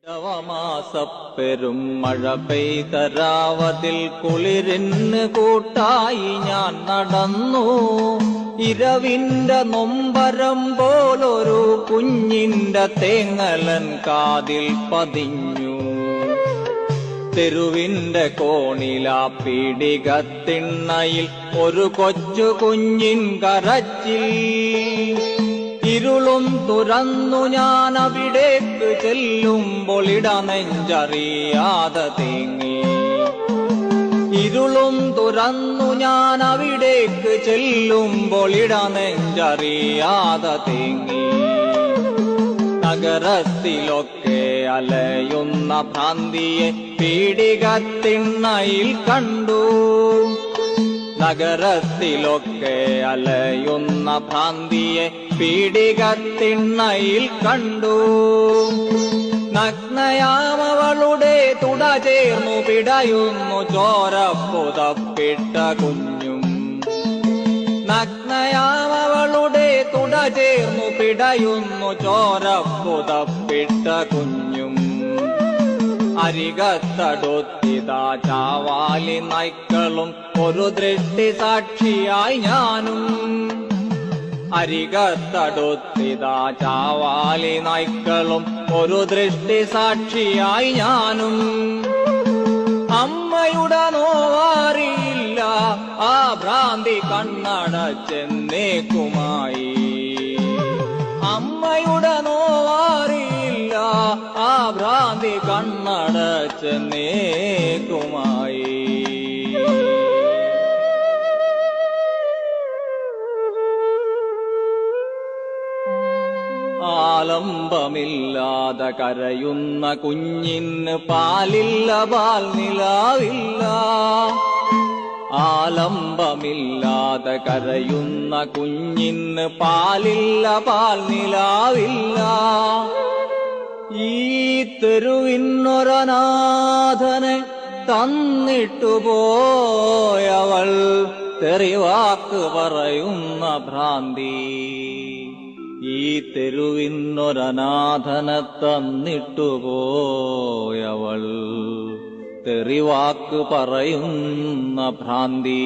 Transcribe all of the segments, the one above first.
ഇടവമാസപ്പെരും മഴ പെയ്തരാവതിൽ കുളിരിന് കൂട്ടായി ഞാൻ നടന്നു. ഇരവിന്റെ നൊമ്പരം പോലൊരു കുഞ്ഞിന്റെ തേങ്ങലൻ കാതിൽ പതിഞ്ഞു. തെരുവിന്റെ കോണിലാ പീടികത്തിണ്ണയിൽ ഒരു കൊച്ചു കുഞ്ഞിൻ കരച്ചിൽ. ഇരുളും തുറന്നു ഞാൻ അവിടേക്ക് ചെല്ലുമ്പോൾ ഇടനെഞ്ചറിയാതെ തേങ്ങി. ഇരുളും തുറന്നു ഞാൻ അവിടേക്ക് ചെല്ലുമ്പോൾ ഇടനെഞ്ചറിയാതെ തേങ്ങി. നഗരത്തിലൊക്കെ അലയുന്ന ഭ്രാന്തിയെ പീടികത്തിണ്ണയിൽ കണ്ടു. നഗരത്തിലൊക്കെ അലയുന്ന ഭ്രാന്തിയെ പീടികത്തിണ്ണയിൽ കണ്ടു. നഗ്നയാമവളുടെ തുട ചേർന്നു പിടയുന്നു ചോരപ്പുതപ്പിട്ട കുഞ്ഞും. നഗ്നയാമവളുടെ തുട ചേർന്നു പിടയുന്നു ചോരപ്പുതപ്പിട്ട കുഞ്ഞും. അരികത്തടുത്തിതാ ചാവാലി നായ്ക്കളും ഒരു ദൃഷ്ടി സാക്ഷിയായി ഞാനും. അരികത്തടുത്തിതാ ചാവാലി നായ്ക്കളും ഒരു ദൃഷ്ടി സാക്ഷിയായി ഞാനും. അമ്മയുടെ നോവാറിയില്ല ആ ഭ്രാന്തി കണ്ണടച്ചെന്നേക്കുമായി. അമ്മയുടെ നോവാറിയില്ല ആ ഭ്രാന്തി കണ്ണടച്ചെന്നേക്കുമായി. ആലംബമില്ലാതെ കരയുന്ന കുഞ്ഞിന് പാലില്ല, പാൽ നിലാവില്ല. ആലംബമില്ലാതെ കരയുന്ന കുഞ്ഞിന് പാലില്ല, പാൽ നിലാവില്ല. ഈ തെരുവിനൊരനാഥനെ തന്നിട്ടു പോയവൾ തെറിവാക്ക് പറയുന്ന ഭ്രാന്തി. ഈ തെരുവിനൊരനാഥനെ തന്നിട്ടു പോയവൾ തെറിവാക്ക് പറയുന്ന ഭ്രാന്തി.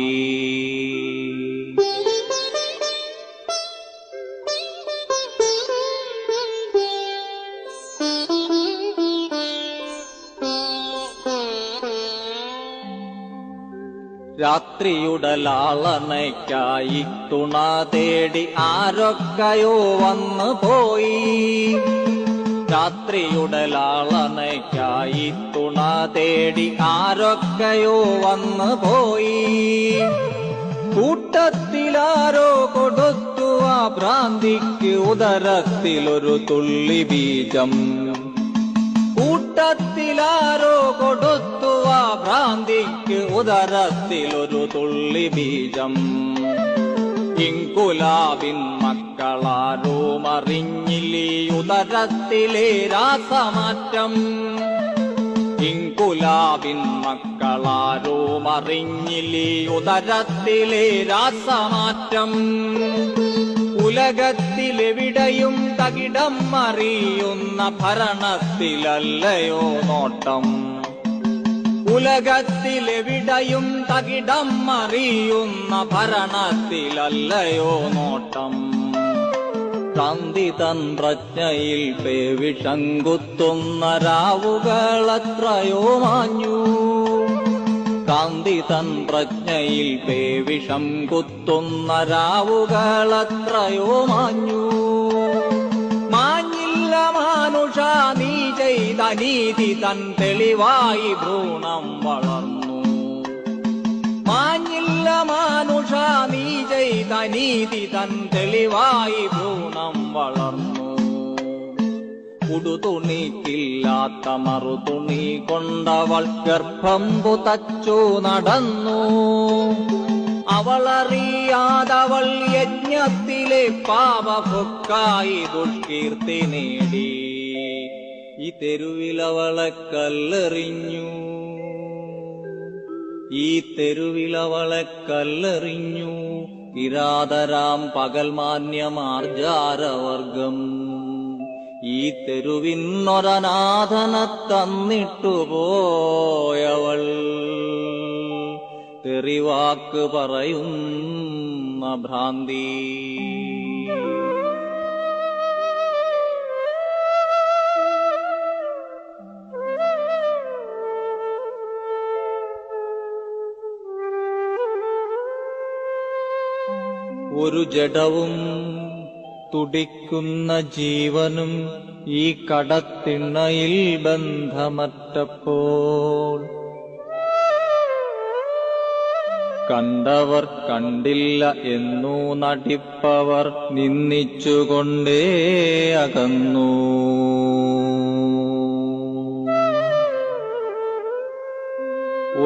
രാത്രിയുടെ ലാളനയ്ക്കായി തുണ തേടി ആരൊക്കെയോ വന്നു പോയി. രാത്രിയുടെ ലാളനയ്ക്കായി തുണ തേടി ആരൊക്കെയോ വന്നു പോയി. കൂട്ടത്തിലാരോ കൊടുത്തു ആ ഭ്രാന്തിക്ക് ഉദരത്തിലൊരു തുള്ളി ബീജം. കൂട്ടത്തിലാരോ കൊടുത്തു ആ ഭ്രാന്തിക്ക് ഉദരത്തിലൊരു തുള്ളി ബീജം. ഇൻകുലാബിൻ മക്കളാരും അറിഞ്ഞില്ലീ ഉദരത്തിലെ രാസമാറ്റം. ഇൻകുലാബിൻ മക്കളാരും അറിഞ്ഞില്ലീ ഉദരത്തിലെ രാസമാറ്റം. ഉലകത്തിലെവിടെയും തകിടം അറിയുന്ന ഭരണത്തിലല്ലയോ നോട്ടം. ഉലകത്തിലെവിടെയും തകിടം അറിയുന്ന ഭരണത്തിലല്ലയോ നോട്ടം. ക്രാന്തിതൻ പ്രജ്ഞയിൽ പേവിഷങ്കുത്തുന്ന രാവുകളെത്രയോ മാഞ്ഞു. ക്രാന്തിതൻ പ്രജ്ഞയിൽ പേവിഷം കുത്തുന്ന രാവുകളെത്രയോ മാഞ്ഞു. മാഞ്ഞില്ല മാനുഷ നീ ചെയ്ത നീതി തൻ തെളിവായി ഭ്രൂണം വളർന്നു. മാഞ്ഞില്ല മാനുഷ നീ ചെയ്ത നീതി തൻ തെളിവായി ഭ്രൂണം വളർന്നു. ഉടുതുണിക്കില്ലാത്ത മറുതുണി കൊണ്ടവൾ ഗർഭം പുതച്ചു നടന്നു. അവളറിയാതവൾ യജ്ഞത്തിലെ പാപഭുക്കായി ദുഷ്കീർത്തി നേടി. ഈ തെരുവിലവളെ കല്ലെറിഞ്ഞു. ഈ തെരുവിലവളെ കല്ലെറിഞ്ഞു. കിരാതരാം പകൽമാന്യമാർജാരവർഗം. ഈ തെരുവിന്നൊരനാഥനെ തന്നിട്ടു പോയവൾ തെറിവാക്ക് പറയുന്ന ഭ്രാന്തി. ഒരു ജഡവും തുടിക്കുന്ന ജീവനും ഈ കടത്തിണ്ണയിൽ ബന്ധമറ്റപ്പോൾ കണ്ടവർ കണ്ടില്ല എന്നു നടിപ്പവർ നിന്ദിച്ചുകൊണ്ടേ അകന്നു.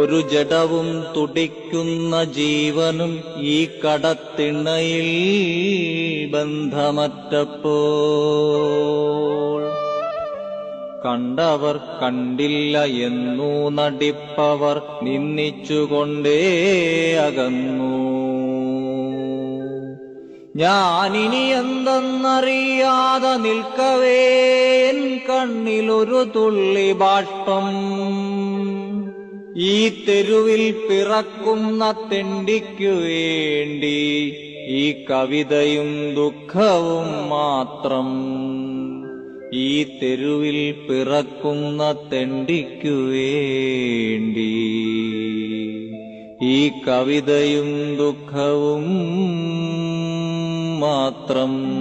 ഒരു ജഡവും തുടിക്കുന്ന ജീവനും ഈ കടത്തിണ്ണയിൽ ബന്ധമറ്റപ്പോൾ കണ്ടവർ കണ്ടില്ല എന്നു നടിപ്പവർ നിന്ദിച്ചുകൊണ്ടേ അകന്നു. ഞാനിനി എന്തെന്നറിയാതെ നിൽക്കവേ എൻ കണ്ണിലൊരു തുള്ളി ബാഷ്പം. ഈ തെരുവിൽ പിറക്കുന്ന തെണ്ടിക്കു വേണ്ടി ഈ കവിതയും ദുഃഖവും മാത്രം. ഈ തെരുവിൽ പിറക്കുന്ന തെണ്ടിക്കു വേണ്ടി ഈ കവിതയും ദുഃഖവും മാത്രം.